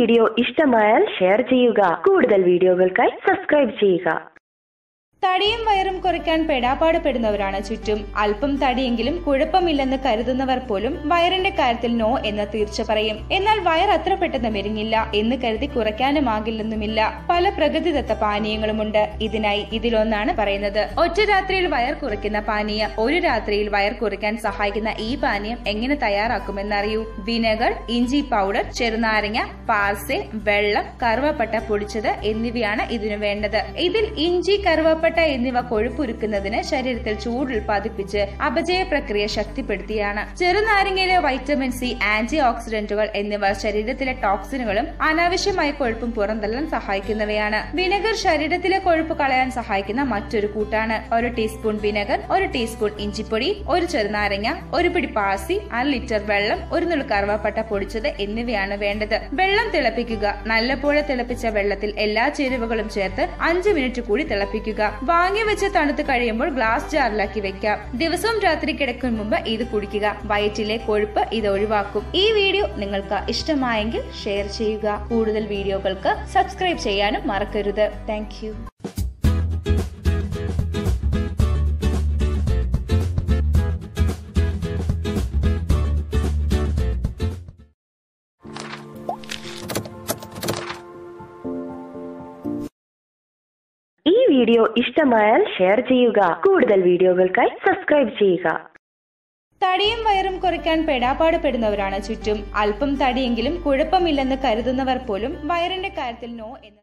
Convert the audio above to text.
Video ഇഷ്ടമായാൽ share ചെയ്യുക. കൂടുതൽ വീഡിയോകൾക്കായി സബ്സ്ക്രൈബ് ചെയ്യുക. തടിയും വയറും കുറയ്ക്കാൻ പെടാപ്പാടുപെടുന്നവരാണ് ചുറ്റും. അല്പം തടിയെങ്കിലും കുഴപ്പമില്ലെന്ന് കരുതുന്നവർ പോലും വയറിന്റെ കാര്യത്തിൽ നോ എന്ന് തീർച്ച പറയും. എന്നാൽ വയർ അത്ര പെട്ടെന്ന് മെരുങ്ങില്ല എന്ന് കരുതി കുറയ്ക്കാനുമാകില്ലെന്നുമില്ല. പല പ്രകൃതിദത്ത പാനീയങ്ങളുമുണ്ട്. ഇതിനായി ഇതിലൊന്നാണ് പറയുന്നത്. ഒറ്റ രാത്രിയിൽ വയർ കുറയ്ക്കുന്ന പാനീയം. ഒരു രാത്രിയിൽ വയർ കുറയ്ക്കാൻ സഹായിക്കുന്ന ഈ പാനീയം എങ്ങനെ തയ്യാറാക്കുമെന്നറിയൂ. വിനെഗർ, ഇഞ്ചി പൗഡർ, ചെറുനാരങ്ങ, പാർസെ, വെള്ളം, കറുവപ്പട്ട പൊടിച്ചത് എന്നിവയാണ് ഇതിനു വേണ്ടത്. ഇതിൽ ഇഞ്ചി, കറുവപ്പട്ട എന്നിവ കൊഴുപ്പുരുക്കുന്നതിന് ശരീരത്തിൽ ചൂട് ഉൽപ്പാദിപ്പിച്ച് അപചയ പ്രക്രിയ ശക്തിപ്പെടുത്തിയാണ്. ചെറുനാരങ്ങയിലെ വൈറ്റമിൻ സി, ആന്റി ഓക്സിഡന്റുകൾ എന്നിവ ശരീരത്തിലെ ടോക്സിനുകളും അനാവശ്യമായ കൊഴുപ്പും പുറന്തള്ളാൻ സഹായിക്കുന്നവയാണ്. വിനെഗർ ശരീരത്തിലെ കൊഴുപ്പ് കളയാൻ സഹായിക്കുന്ന മറ്റൊരു കൂട്ടാണ്. 1 ടീസ്പൂൺ വിനെഗർ, 1 ടീസ്പൂൺ ഇഞ്ചിപ്പൊടി, 1 ചെറുനാരങ്ങ, 1 പിടി പാസി, 1 ലിറ്റർ വെള്ളം, 1 നുള്ളു കറുവപ്പട്ട പൊടിച്ചത് എന്നിവയാണ് വേണ്ടത്. വെള്ളം തിളപ്പിക്കുക. നല്ലപോലെ തിളപ്പിച്ച വെള്ളത്തിൽ എല്ലാ ചേരുവകളും ചേർത്ത് 5 മിനിറ്റ് കൂടി തിളപ്പിക്കുക. വാങ്ങി വെച്ച് തണുത്ത് കഴിയുമ്പോൾ ഗ്ലാസ് ജാറിലാക്കി വെക്കാം. ദിവസവും രാത്രി കിടക്കും മുമ്പ് ഇത് കുടിക്കുക. വയറ്റിലെ കൊഴുപ്പ് ഇത് ഒഴിവാക്കും. ഈ വീഡിയോ നിങ്ങൾക്ക് ഇഷ്ടമായെങ്കിൽ ഷെയർ ചെയ്യുക. കൂടുതൽ വീഡിയോകൾക്ക് സബ്സ്ക്രൈബ് ചെയ്യാനും മറക്കരുത്. Thank you. ഈ വീഡിയോ ഇഷ്ടമായാൽ ഷെയർ ചെയ്യുക. കൂടുതൽ വീഡിയോകൾക്കായി സബ്സ്ക്രൈബ് ചെയ്യുക. തടിയും വയറും കുറയ്ക്കാൻ പെടാപ്പാടുപെടുന്നവരാണ് ചുറ്റും. അല്പം തടിയെങ്കിലും കുഴപ്പമില്ലെന്ന് കരുതുന്നവർ പോലും വയറിന്റെ കാര്യത്തിൽ നോ എന്ന്